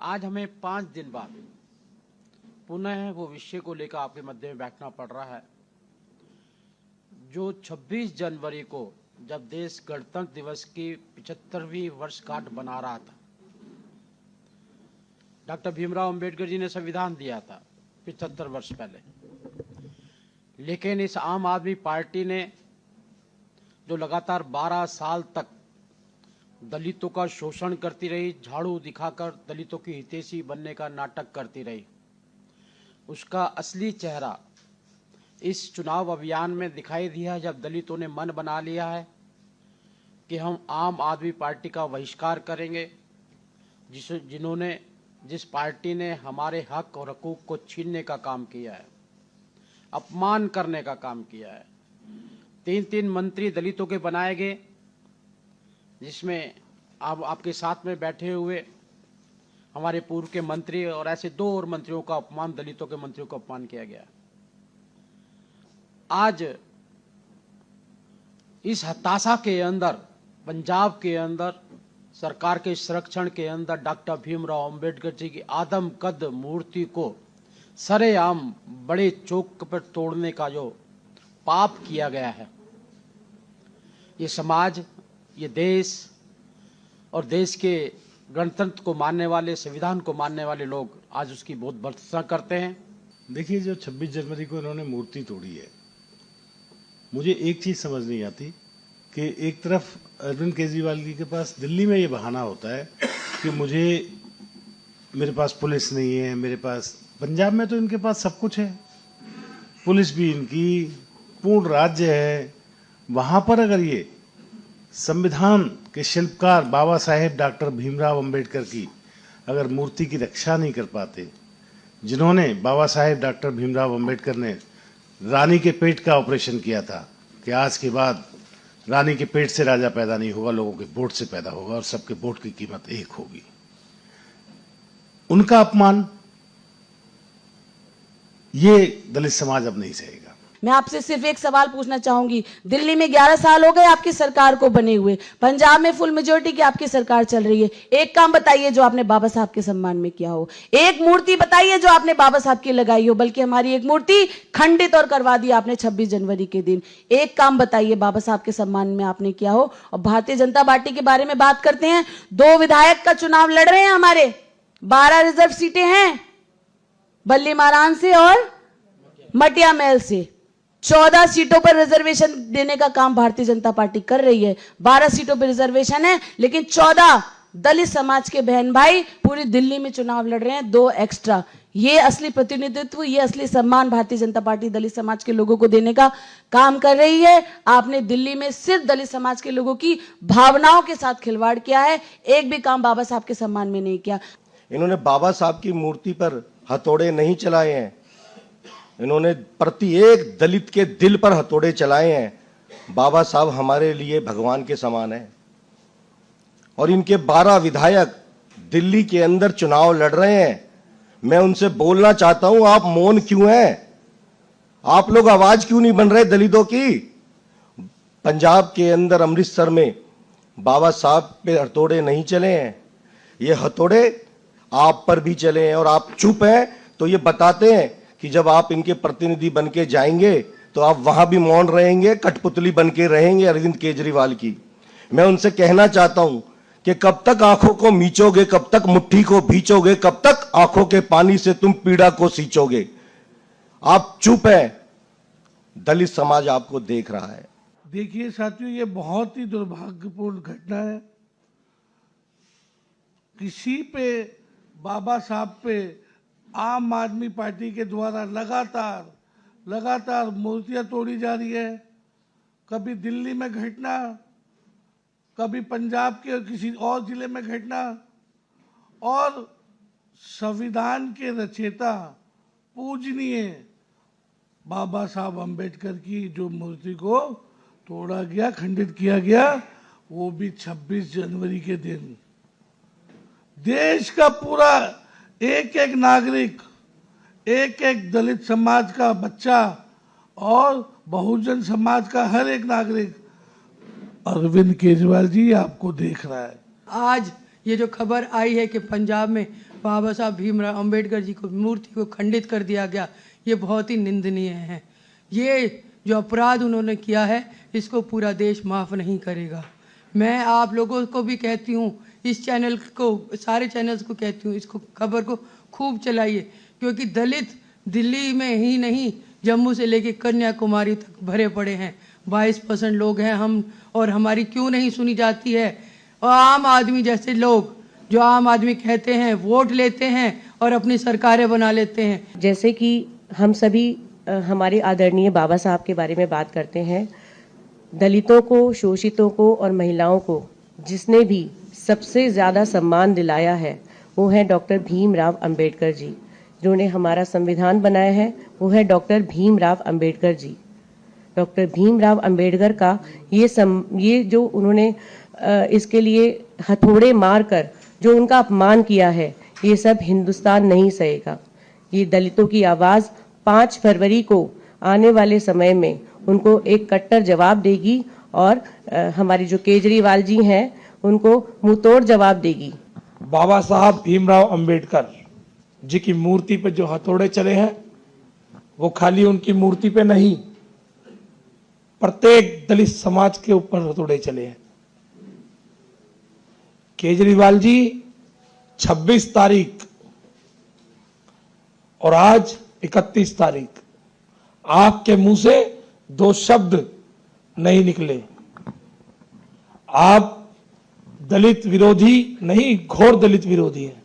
आज हमें 5 दिन बाद पुनः वो विषय को लेकर आपके मध्य में बैठना पड़ रहा है जो 26 जनवरी को जब देश गणतंत्र दिवस की 75वीं वर्षगांठ मना रहा था। डॉक्टर भीमराव अंबेडकर जी ने संविधान दिया था 75 वर्ष पहले, लेकिन इस आम आदमी पार्टी ने जो लगातार 12 साल तक दलितों का शोषण करती रही, झाड़ू दिखाकर दलितों की हितैषी बनने का नाटक करती रही, उसका असली चेहरा इस चुनाव अभियान में दिखाई दिया जब दलितों ने मन बना लिया है कि हम आम आदमी पार्टी का बहिष्कार करेंगे, जिस पार्टी ने हमारे हक और हकूक को छीनने का काम किया है, अपमान करने का काम किया है। 3 मंत्री दलितों के बनाए गए, जिसमें आपके साथ में बैठे हुए हमारे पूर्व के मंत्री और ऐसे 2 और मंत्रियों का अपमान, दलितों के मंत्रियों का अपमान किया गया। आज इस हताशा के अंदर, पंजाब के अंदर सरकार के संरक्षण के अंदर डॉक्टर भीमराव अंबेडकर जी की आदमकद मूर्ति को सरेआम बड़े चौक पर तोड़ने का जो पाप किया गया है, ये समाज, ये देश और देश के गणतंत्र को मानने वाले, संविधान को मानने वाले लोग आज उसकी बहुत भर्त्सना करते हैं। देखिए, जो 26 जनवरी को इन्होंने मूर्ति तोड़ी है, मुझे एक चीज समझ नहीं आती कि एक तरफ अरविंद केजरीवाल जी के पास दिल्ली में ये बहाना होता है कि मेरे पास पुलिस नहीं है, मेरे पास, पंजाब में तो इनके पास सब कुछ है, पुलिस भी इनकी, पूर्ण राज्य है। वहां पर अगर ये संविधान के शिल्पकार बाबा साहेब डॉक्टर भीमराव अंबेडकर की अगर मूर्ति की रक्षा नहीं कर पाते, जिन्होंने बाबा साहेब डॉक्टर भीमराव अंबेडकर ने रानी के पेट का ऑपरेशन किया था कि आज के बाद रानी के पेट से राजा पैदा नहीं होगा, लोगों के वोट से पैदा होगा और सबके वोट की कीमत एक होगी, उनका अपमान ये दलित समाज अब नहीं सहेगा। मैं आपसे सिर्फ एक सवाल पूछना चाहूंगी, दिल्ली में 11 साल हो गए आपकी सरकार को बने हुए, पंजाब में फुल मेजोरिटी की आपकी सरकार चल रही है। एक काम बताइए जो आपने बाबा साहब के सम्मान में किया हो, एक मूर्ति बताइए जो आपने बाबा साहब की लगाई हो, बल्कि हमारी एक मूर्ति खंडित और करवा दी आपने 26 जनवरी के दिन। एक काम बताइए बाबा साहब के सम्मान में आपने किया हो। और भारतीय जनता पार्टी के बारे में बात करते हैं, 2 विधायक का चुनाव लड़ रहे हैं हमारे, 12 रिजर्व सीटें हैं, बल्ली मारान से और मटिया महल से। 14 सीटों पर रिजर्वेशन देने का काम भारतीय जनता पार्टी कर रही है। 12 सीटों पर रिजर्वेशन है, लेकिन 14 दलित समाज के बहन भाई पूरी दिल्ली में चुनाव लड़ रहे हैं, 2 एक्स्ट्रा। ये असली प्रतिनिधित्व, ये असली सम्मान भारतीय जनता पार्टी दलित समाज के लोगों को देने का काम कर रही है। आपने दिल्ली में सिर्फ दलित समाज के लोगों की भावनाओं के साथ खिलवाड़ किया है, एक भी काम बाबा साहब के सम्मान में नहीं किया। इन्होंने बाबा साहब की मूर्ति पर हथौड़े नहीं चलाए हैं, इन्होंने प्रत्येक दलित के दिल पर हथौड़े चलाए हैं। बाबा साहब हमारे लिए भगवान के समान है और इनके 12 विधायक दिल्ली के अंदर चुनाव लड़ रहे हैं। मैं उनसे बोलना चाहता हूं, आप मौन क्यों हैं? आप लोग आवाज क्यों नहीं बन रहे दलितों की? पंजाब के अंदर अमृतसर में बाबा साहब पे हथौड़े नहीं चले हैं, ये हथौड़े आप पर भी चले हैं और आप चुप हैं। तो ये बताते हैं कि जब आप इनके प्रतिनिधि बन के जाएंगे तो आप वहां भी मौन रहेंगे, कठपुतली बन के रहेंगे अरविंद केजरीवाल की। मैं उनसे कहना चाहता हूं कि कब तक आंखों को मीचोगे, कब तक मुट्ठी को भींचोगे, कब तक आंखों के पानी से तुम पीड़ा को सींचोगे? आप चुप हैं, दलित समाज आपको देख रहा है। देखिए साथियों, ये बहुत ही दुर्भाग्यपूर्ण घटना है। किसी पे, बाबा साहब पे आम आदमी पार्टी के द्वारा लगातार मूर्तियां तोड़ी जा रही है। कभी दिल्ली में घटना, कभी पंजाब के किसी और जिले में घटना, और संविधान के रचयिता पूजनीय बाबा साहब अंबेडकर की जो मूर्ति को तोड़ा गया, खंडित किया गया, वो भी 26 जनवरी के दिन। देश का पूरा एक नागरिक, एक दलित समाज का बच्चा और बहुजन समाज का हर एक नागरिक अरविंद केजरीवाल जी आपको देख रहा है। आज ये जो खबर आई है कि पंजाब में बाबा साहब भीमराव अंबेडकर जी को मूर्ति को खंडित कर दिया गया, ये बहुत ही निंदनीय है। ये जो अपराध उन्होंने किया है इसको पूरा देश माफ़ नहीं करेगा। मैं आप लोगों को भी कहती हूँ, इस चैनल को, सारे चैनल्स को कहती हूँ, इसको खबर को खूब चलाइए, क्योंकि दलित दिल्ली में ही नहीं जम्मू से लेके कन्याकुमारी तक भरे पड़े हैं। 22% लोग हैं हम, और हमारी क्यों नहीं सुनी जाती है। और आम आदमी जैसे लोग, जो आम आदमी कहते हैं, वोट लेते हैं और अपनी सरकारें बना लेते हैं। जैसे कि हम सभी हमारे आदरणीय बाबा साहब के बारे में बात करते हैं, दलितों को, शोषितों को और महिलाओं को जिसने भी सबसे ज़्यादा सम्मान दिलाया है वो है डॉक्टर भीमराव अंबेडकर जी। जिन्होंने हमारा संविधान बनाया है वो है डॉक्टर भीमराव अंबेडकर जी। डॉक्टर भीमराव अंबेडकर का ये जो उन्होंने इसके लिए हथौड़े मारकर जो उनका अपमान किया है, ये सब हिंदुस्तान नहीं सहेगा। ये दलितों की आवाज़ 5 फरवरी को आने वाले समय में उनको एक कट्टर जवाब देगी, और हमारे जो केजरीवाल जी हैं उनको मुंहतोड़ जवाब देगी। बाबा साहब भीमराव अंबेडकर जी की मूर्ति पे जो हथौड़े चले हैं वो खाली उनकी मूर्ति पे नहीं, प्रत्येक दलित समाज के ऊपर हथौड़े चले हैं। केजरीवाल जी 26 तारीख और आज 31 तारीख आपके मुंह से 2 शब्द नहीं निकले। आप दलित विरोधी नहीं, घोर दलित विरोधी हैं।